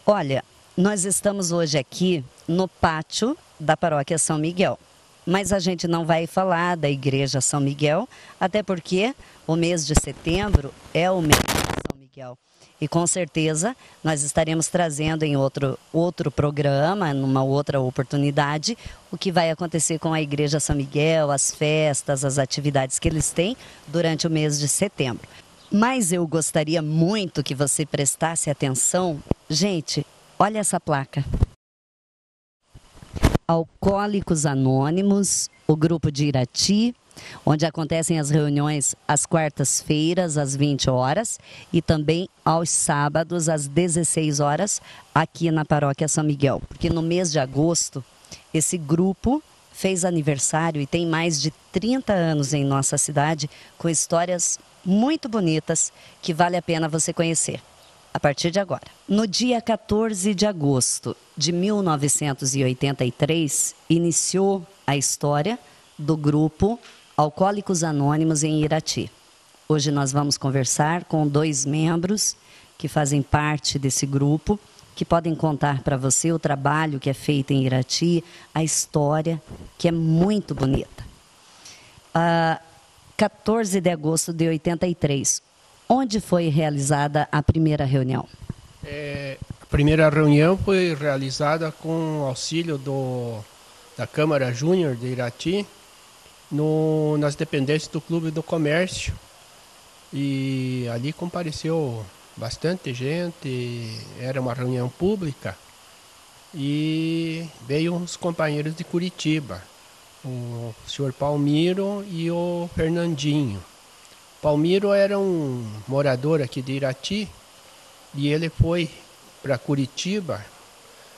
Olha, nós estamos hoje aqui no pátio da Paróquia São Miguel, mas a gente não vai falar da Igreja São Miguel, até porque o mês de setembro é o mês de São Miguel. E com certeza nós estaremos trazendo em outro programa, numa outra oportunidade, o que vai acontecer com a Igreja São Miguel, as festas, as atividades que eles têm durante o mês de setembro. Mas eu gostaria muito que você prestasse atenção. Gente, olha essa placa. Alcoólicos Anônimos, o grupo de Irati, onde acontecem as reuniões às quartas-feiras, às 20 horas, e também aos sábados, às 16 horas, aqui na Paróquia São Miguel. Porque no mês de agosto, esse grupo fez aniversário e tem mais de 30 anos em nossa cidade, com histórias muito bonitas que vale a pena você conhecer. A partir de agora. No dia 14 de agosto de 1983, iniciou a história do grupo Alcoólicos Anônimos em Irati. Hoje nós vamos conversar com 2 membros que fazem parte desse grupo, que podem contar para você o trabalho que é feito em Irati, a história, que é muito bonita. 14 de agosto de 83. Onde foi realizada a primeira reunião? A primeira reunião foi realizada com o auxílio da Câmara Júnior de Irati, nas dependências do Clube do Comércio. E ali compareceu bastante gente, era uma reunião pública, e veio uns companheiros de Curitiba, o senhor Palmiro e o Fernandinho. Palmiro era um morador aqui de Irati e ele foi para Curitiba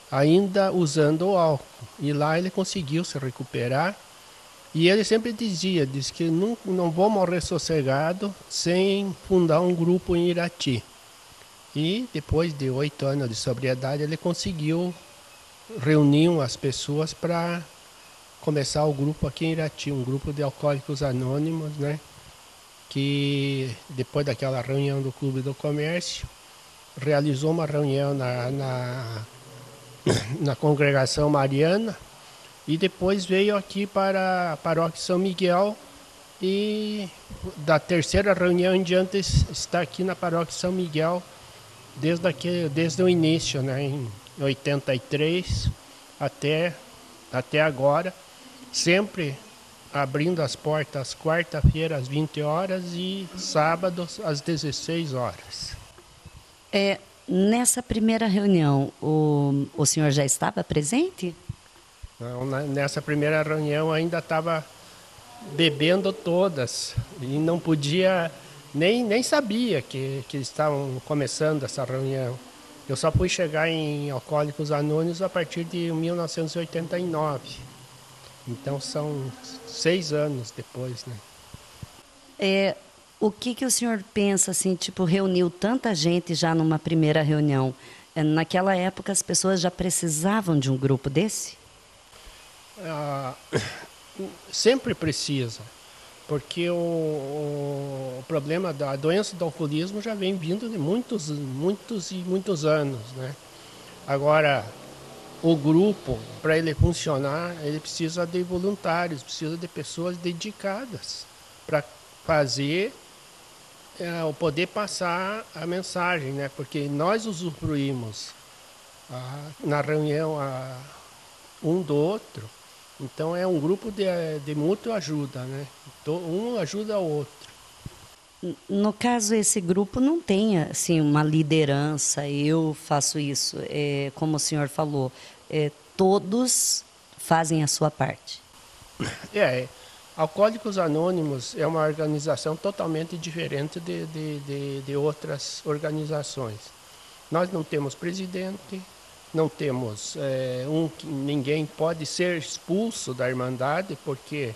ainda usando o álcool. E lá ele conseguiu se recuperar. E ele sempre diz que não vou morrer sossegado sem fundar um grupo em Irati. E depois de 8 anos de sobriedade ele conseguiu reunir as pessoas para começar o grupo aqui em Irati, um grupo de alcoólicos anônimos, né? Que depois daquela reunião do Clube do Comércio, realizou uma reunião na Congregação Mariana e depois veio aqui para a Paróquia São Miguel e da terceira reunião em diante está aqui na Paróquia São Miguel desde o início, né, em 83 até agora, sempre abrindo as portas quarta-feira às 20 horas e sábados às 16 horas. Nessa primeira reunião, o senhor já estava presente? Não, nessa primeira reunião ainda estava bebendo todas e não podia, nem sabia que estavam começando essa reunião. Eu só fui chegar em Alcoólicos Anônimos a partir de 1989. Então são 6 anos depois, né? O que o senhor pensa, assim, tipo, reuniu tanta gente já numa primeira reunião? Naquela época as pessoas já precisavam de um grupo desse? Sempre precisa, porque o problema da doença do alcoolismo já vem vindo de muitos anos, né? Agora, o grupo, para ele funcionar, ele precisa de voluntários, precisa de pessoas dedicadas para fazer, poder passar a mensagem, né? Porque nós usufruímos na reunião um do outro, então é um grupo de mútua ajuda, né? Um ajuda o outro. No caso, esse grupo não tem assim, uma liderança, eu faço isso. Como o senhor falou, todos fazem a sua parte. Alcoólicos Anônimos é uma organização totalmente diferente de outras organizações. Nós não temos presidente, não temos ninguém pode ser expulso da Irmandade, porque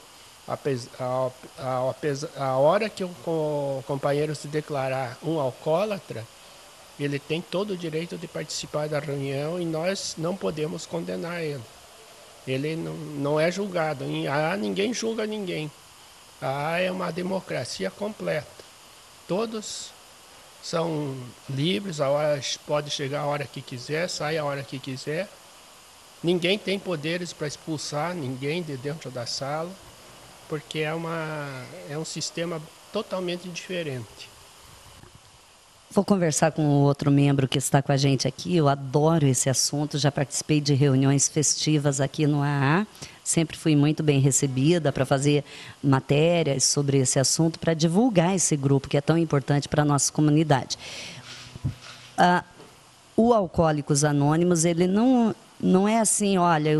a hora que o companheiro se declarar um alcoólatra, ele tem todo o direito de participar da reunião e nós não podemos condenar ele. Ele não é julgado. Ninguém julga ninguém. É uma democracia completa. Todos São livres, pode chegar a hora que quiser, sai a hora que quiser. Ninguém tem poderes para expulsar ninguém de dentro da sala, porque é um sistema totalmente diferente. Vou conversar com o outro membro que está com a gente aqui. Eu adoro esse assunto, já participei de reuniões festivas aqui no AA. Sempre fui muito bem recebida para fazer matérias sobre esse assunto, para divulgar esse grupo que é tão importante para a nossa comunidade. O Alcoólicos Anônimos, ele não é assim, olha,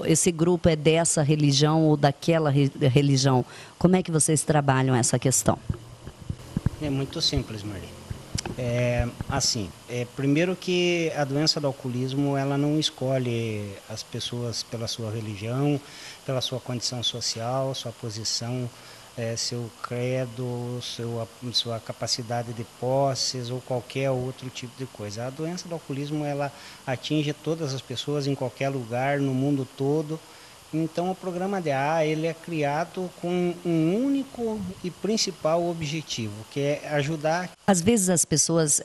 esse grupo é dessa religião ou daquela religião. Como é que vocês trabalham essa questão? É muito simples, Marli. Primeiro que a doença do alcoolismo, ela não escolhe as pessoas pela sua religião, pela sua condição social, sua posição, seu credo, sua capacidade de posses ou qualquer outro tipo de coisa. A doença do alcoolismo, ela atinge todas as pessoas em qualquer lugar, no mundo todo. Então, o programa DA, ele é criado com um único e principal objetivo, que é ajudar. Às vezes as pessoas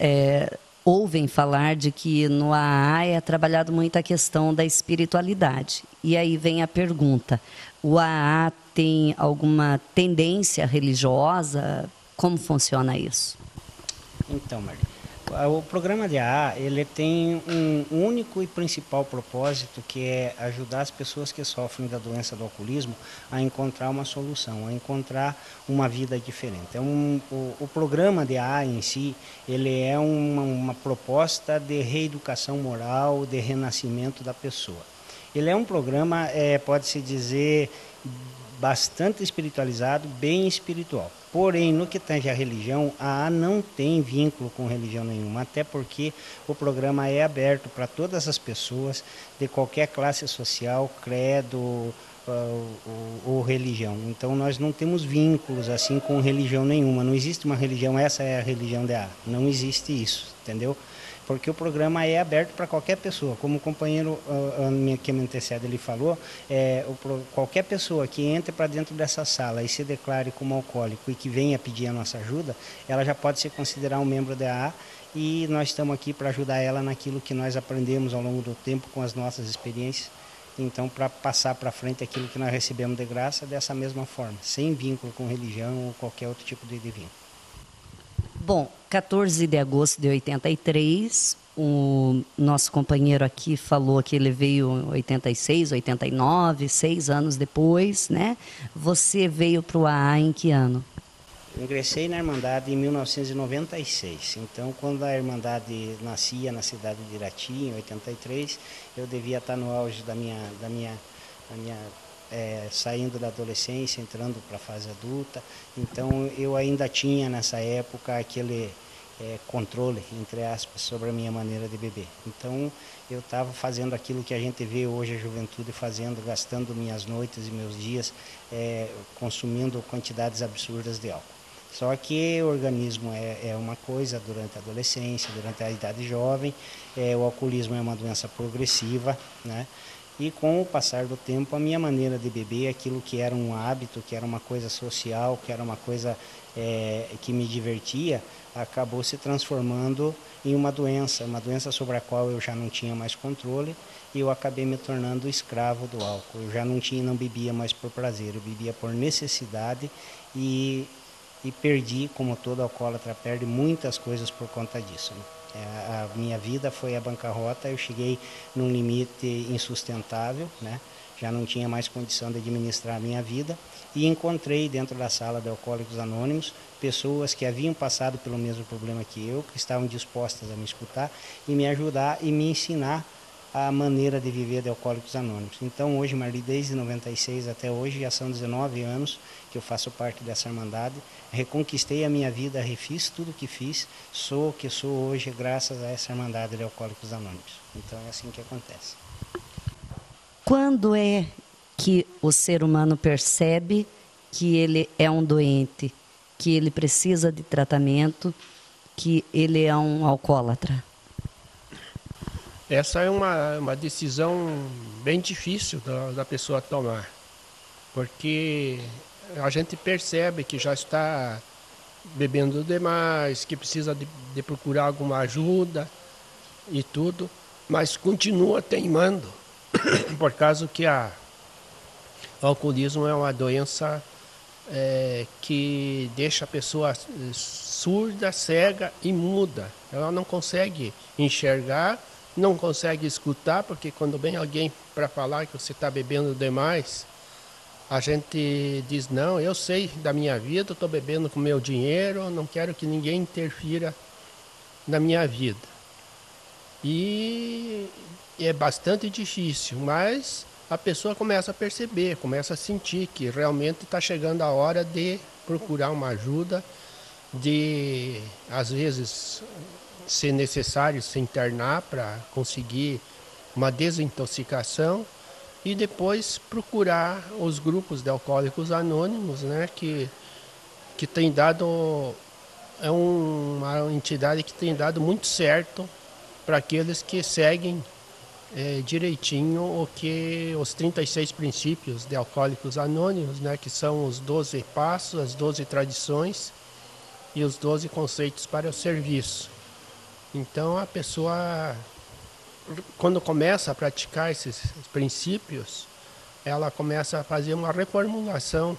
ouvem falar de que no AA é trabalhado muito a questão da espiritualidade. E aí vem a pergunta, o AA tem alguma tendência religiosa? Como funciona isso? Então, Marli, o programa de AA, ele tem um único e principal propósito, que é ajudar as pessoas que sofrem da doença do alcoolismo a encontrar uma solução, a encontrar uma vida diferente. O programa de AA em si, ele é uma proposta de reeducação moral, de renascimento da pessoa. Ele é um programa, pode-se dizer, bastante espiritualizado, bem espiritual. Porém, no que tange à religião, a AA não tem vínculo com religião nenhuma, até porque o programa é aberto para todas as pessoas de qualquer classe social, credo ou religião. Então, nós não temos vínculos assim com religião nenhuma. Não existe uma religião, essa é a religião da AA. Não existe isso, entendeu? Porque o programa é aberto para qualquer pessoa. Como o companheiro que me antecede ele falou, qualquer pessoa que entre para dentro dessa sala e se declare como alcoólico e que venha pedir a nossa ajuda, ela já pode se considerar um membro da AA, e nós estamos aqui para ajudar ela naquilo que nós aprendemos ao longo do tempo com as nossas experiências. Então, para passar para frente aquilo que nós recebemos de graça dessa mesma forma, sem vínculo com religião ou qualquer outro tipo de vínculo. Bom, 14 de agosto de 83, o nosso companheiro aqui falou que ele veio em 86, 89, 6 anos depois, né? Você veio para o AA em que ano? Eu ingressei na Irmandade em 1996. Então, quando a Irmandade nascia na cidade de Irati, em 83, eu devia estar no auge da minha saindo da adolescência, entrando para a fase adulta. Então, eu ainda tinha nessa época aquele controle, entre aspas, sobre a minha maneira de beber. Então, eu estava fazendo aquilo que a gente vê hoje a juventude fazendo, gastando minhas noites e meus dias consumindo quantidades absurdas de álcool. Só que o organismo é uma coisa durante a adolescência, durante a idade jovem, o alcoolismo é uma doença progressiva, né? E com o passar do tempo, a minha maneira de beber, aquilo que era um hábito, que era uma coisa social, que era uma coisa que me divertia, acabou se transformando em uma doença sobre a qual eu já não tinha mais controle, e eu acabei me tornando escravo do álcool. Eu já não bebia mais por prazer, eu bebia por necessidade e perdi, como todo alcoólatra perde, muitas coisas por conta disso, né? A minha vida foi a bancarrota, eu cheguei num limite insustentável, né? Já não tinha mais condição de administrar a minha vida, e encontrei dentro da sala de Alcoólicos Anônimos pessoas que haviam passado pelo mesmo problema que estavam dispostas a me escutar e me ajudar e me ensinar a maneira de viver de Alcoólicos Anônimos. Então, hoje, Marli, desde 96 até hoje, já são 19 anos que eu faço parte dessa Irmandade, reconquistei a minha vida, refiz tudo o que fiz, sou o que sou hoje graças a essa Irmandade de Alcoólicos Anônimos. Então, é assim que acontece. Quando é que o ser humano percebe que ele é um doente, que ele precisa de tratamento, que ele é um alcoólatra? Essa é uma decisão bem difícil da pessoa tomar, porque a gente percebe que já está bebendo demais, que precisa de procurar alguma ajuda e tudo, mas continua teimando, por causa que o alcoolismo é uma doença que deixa a pessoa surda, cega e muda. Ela não consegue enxergar, não consegue escutar, porque quando vem alguém para falar que você está bebendo demais, a gente diz, não, eu sei da minha vida, estou bebendo com meu dinheiro, não quero que ninguém interfira na minha vida. E é bastante difícil, mas a pessoa começa a perceber, começa a sentir que realmente está chegando a hora de procurar uma ajuda, de, às vezes, ser necessário se internar para conseguir uma desintoxicação e depois procurar os grupos de alcoólicos anônimos, né, que tem dado, é uma entidade que tem dado muito certo para aqueles que seguem direitinho os 36 princípios de Alcoólicos Anônimos, né, que são os 12 passos, as 12 tradições e os 12 conceitos para o serviço. Então a pessoa, quando começa a praticar esses princípios, ela começa a fazer uma reformulação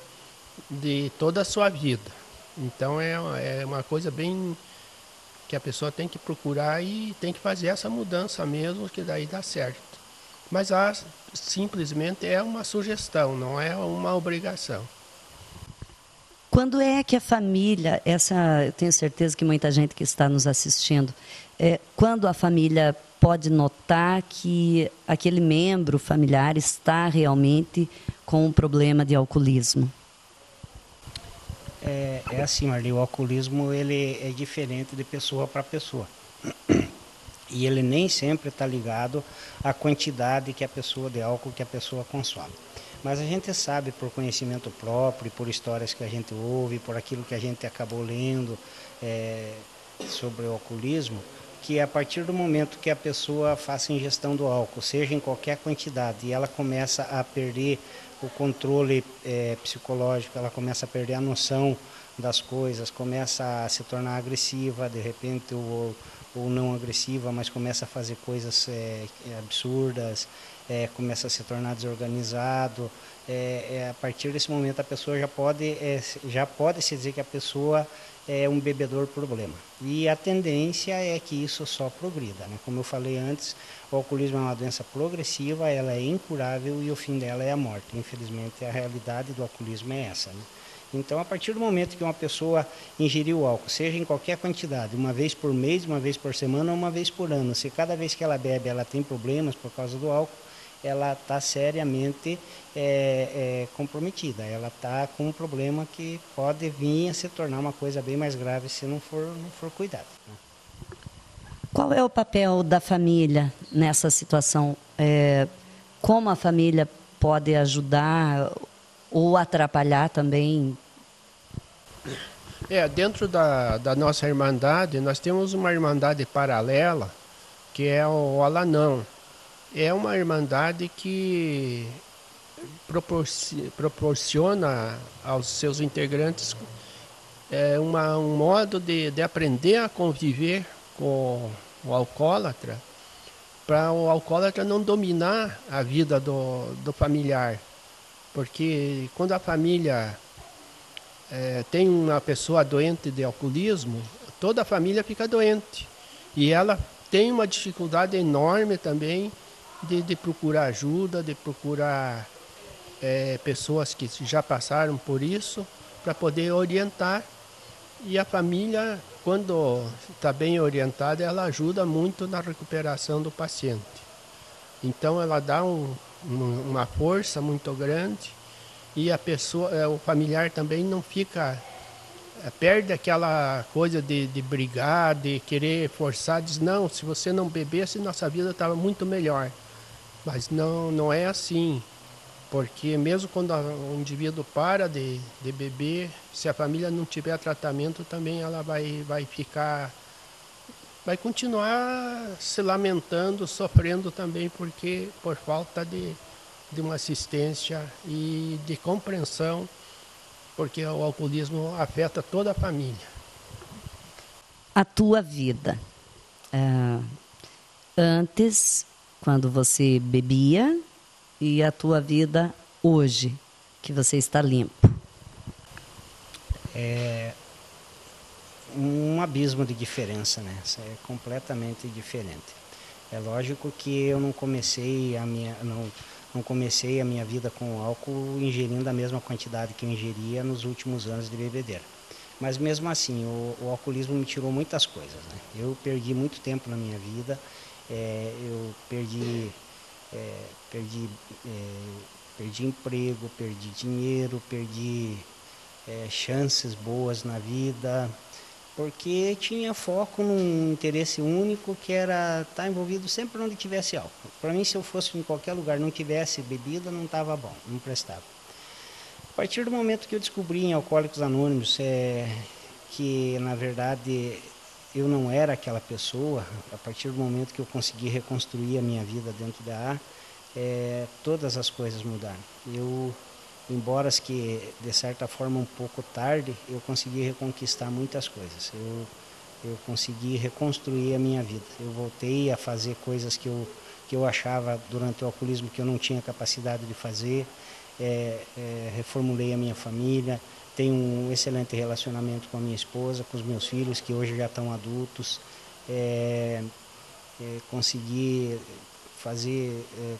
de toda a sua vida. Então é uma coisa bem que a pessoa tem que procurar e tem que fazer essa mudança mesmo, que daí dá certo. Mas simplesmente é uma sugestão, não é uma obrigação. Quando é que a família, eu tenho certeza que muita gente que está nos assistindo, quando a família pode notar que aquele membro familiar está realmente com um problema de alcoolismo? É assim, Marli, o alcoolismo ele é diferente de pessoa para pessoa. E ele nem sempre está ligado à quantidade que a pessoa de álcool que a pessoa consome. Mas a gente sabe por conhecimento próprio, por histórias que a gente ouve, por aquilo que a gente acabou lendo sobre o alcoolismo, que a partir do momento que a pessoa faça ingestão do álcool, seja em qualquer quantidade, e ela começa a perder o controle psicológico, ela começa a perder a noção das coisas, começa a se tornar agressiva, de repente, ou não agressiva, mas começa a fazer coisas absurdas, começa a se tornar desorganizado. A partir desse momento a pessoa já pode se dizer que a pessoa é um bebedor problema. E a tendência é que isso só progrida, né? Como eu falei antes, o alcoolismo é uma doença progressiva, ela é incurável e o fim dela é a morte. Infelizmente, a realidade do alcoolismo é essa, né? Então, a partir do momento que uma pessoa ingeriu álcool, seja em qualquer quantidade, uma vez por mês, uma vez por semana ou uma vez por ano, se cada vez que ela bebe ela tem problemas por causa do álcool, ela está seriamente comprometida. Ela está com um problema que pode vir a se tornar uma coisa bem mais grave se não for cuidado. Qual é o papel da família nessa situação? Como a família pode ajudar ou atrapalhar também? Dentro da nossa Irmandade, nós temos uma Irmandade paralela, que é o Alanão. É uma Irmandade que proporciona aos seus integrantes um modo de aprender a conviver com o alcoólatra, para o alcoólatra não dominar a vida do familiar. Porque quando a família tem uma pessoa doente de alcoolismo, toda a família fica doente. E ela tem uma dificuldade enorme também de procurar ajuda, de procurar pessoas que já passaram por isso, para poder orientar. E a família, quando está bem orientada, ela ajuda muito na recuperação do paciente. Então ela dá uma força muito grande e a pessoa, o familiar também não fica, perde aquela coisa de brigar, de querer forçar, diz, não, se você não bebesse, nossa vida estava muito melhor. Mas não é assim, porque mesmo quando o indivíduo para de beber, se a família não tiver tratamento, também ela vai continuar se lamentando, sofrendo também, porque por falta de uma assistência e de compreensão porque o alcoolismo afeta toda a família. A tua vida, antes, quando você bebia, e a tua vida hoje, que você está limpo. É um abismo de diferença, né? Isso é completamente diferente. É lógico que eu não comecei a minha vida com álcool ingerindo a mesma quantidade que eu ingeria nos últimos anos de bebedeira. Mas mesmo assim, o alcoolismo me tirou muitas coisas, né? Eu perdi muito tempo na minha vida, eu perdi emprego, perdi dinheiro, perdi chances boas na vida, porque tinha foco num interesse único que era estar envolvido sempre onde tivesse álcool. Para mim, se eu fosse em qualquer lugar não tivesse bebida, não estava bom, não prestava. A partir do momento que eu descobri em Alcoólicos Anônimos que, na verdade, eu não era aquela pessoa, a partir do momento que eu consegui reconstruir a minha vida dentro da AA, todas as coisas mudaram. Embora que de certa forma um pouco tarde, eu consegui reconquistar muitas coisas. Eu consegui reconstruir a minha vida. Eu voltei a fazer coisas que eu achava durante o alcoolismo que eu não tinha capacidade de fazer. Reformulei a minha família. Tenho um excelente relacionamento com a minha esposa, com os meus filhos que hoje já estão adultos. Consegui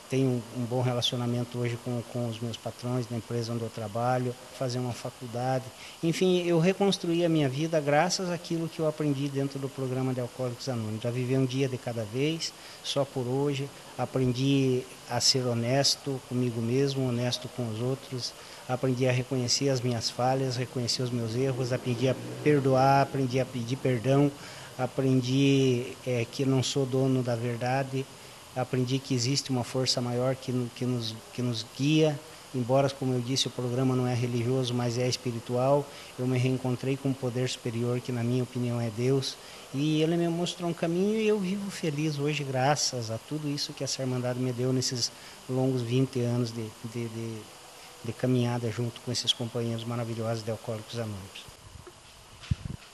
tenho um bom relacionamento hoje com os meus patrões da empresa onde eu trabalho, fazer uma faculdade. Enfim, eu reconstruí a minha vida graças àquilo que eu aprendi dentro do programa de Alcoólicos Anônimos. Já viver um dia de cada vez, só por hoje. Aprendi a ser honesto comigo mesmo, honesto com os outros. Aprendi a reconhecer as minhas falhas, reconhecer os meus erros. Aprendi a perdoar, aprendi a pedir perdão. Aprendi que não sou dono da verdade. Aprendi que existe uma força maior que nos guia, embora, como eu disse, o programa não é religioso, mas é espiritual. Eu me reencontrei com um poder superior, que na minha opinião é Deus, e ele me mostrou um caminho e eu vivo feliz hoje, graças a tudo isso que essa Irmandade me deu nesses longos 20 anos de caminhada junto com esses companheiros maravilhosos de Alcoólicos Anônimos.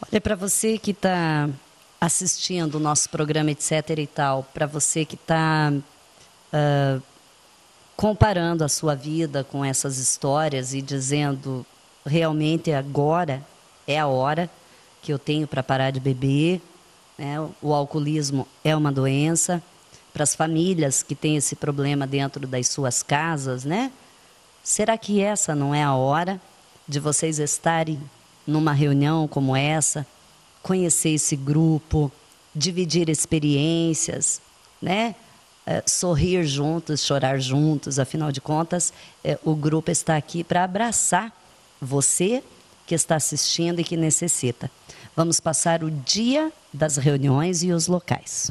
Olha, para você que está assistindo o nosso programa, etc. e tal, para você que está comparando a sua vida com essas histórias e dizendo, realmente agora é a hora que eu tenho para parar de beber, né? O alcoolismo é uma doença. Para as famílias que têm esse problema dentro das suas casas, né? Será que essa não é a hora de vocês estarem numa reunião como essa, conhecer esse grupo, dividir experiências, né? Sorrir juntos, chorar juntos, afinal de contas, o grupo está aqui para abraçar você que está assistindo e que necessita. Vamos passar o dia das reuniões e os locais.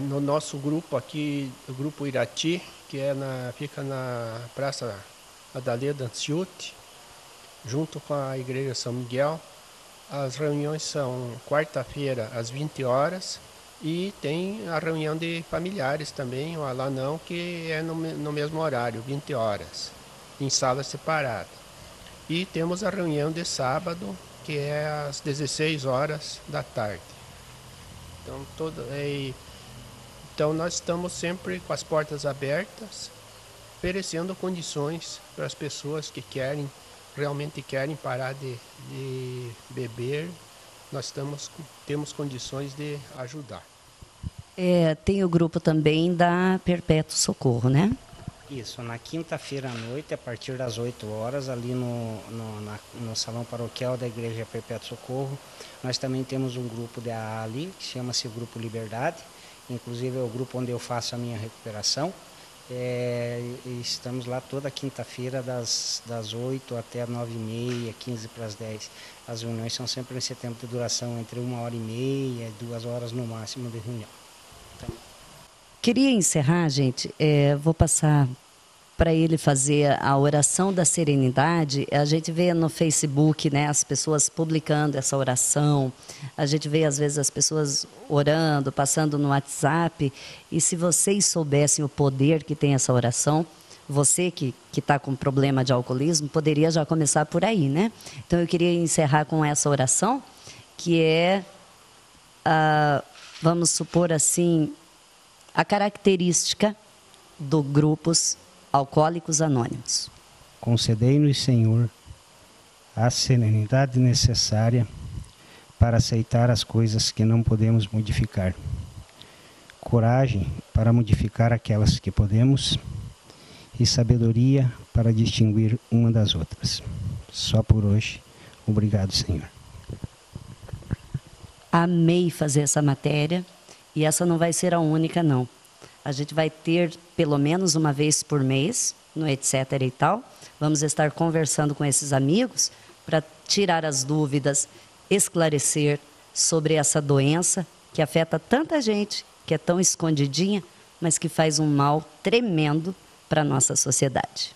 No nosso grupo aqui, o Grupo Irati, que fica na Praça Adaleda Anciuti, junto com a Igreja São Miguel. As reuniões são quarta-feira às 20 horas e tem a reunião de familiares também, o Alanão, que é no mesmo horário, 20 horas, em salas separadas. E temos a reunião de sábado, que é às 16 horas da tarde. Então nós estamos sempre com as portas abertas, oferecendo condições para as pessoas que realmente querem parar de beber. Nós temos condições de ajudar. Tem o grupo também da Perpétuo Socorro, né? Isso, na quinta-feira à noite, a partir das 8 horas, ali no Salão Paroquial da Igreja Perpétuo Socorro, nós também temos um grupo de AA ali, que chama-se Grupo Liberdade. Inclusive é o grupo onde eu faço a minha recuperação. Estamos lá toda quinta-feira das 8 até 9h30, 15 para as 10. As reuniões são sempre nesse tempo de duração, entre 1h30 e 2 horas no máximo de reunião. Então... Queria encerrar, gente, vou passar para ele fazer a oração da serenidade. A gente vê no Facebook, né, as pessoas publicando essa oração, a gente vê às vezes as pessoas orando, passando no WhatsApp, e se vocês soubessem o poder que tem essa oração, você que está com problema de alcoolismo, poderia já começar por aí, né? Então, eu queria encerrar com essa oração, que é, vamos supor assim, a característica do grupos Alcoólicos Anônimos. Concedei-nos, Senhor, a serenidade necessária para aceitar as coisas que não podemos modificar, coragem para modificar aquelas que podemos e sabedoria para distinguir uma das outras. Só por hoje. Obrigado, Senhor. Amei fazer essa matéria e essa não vai ser a única, não. A gente vai ter pelo menos uma vez por mês, no etc e tal. Vamos estar conversando com esses amigos para tirar as dúvidas, esclarecer sobre essa doença que afeta tanta gente, que é tão escondidinha, mas que faz um mal tremendo para a nossa sociedade.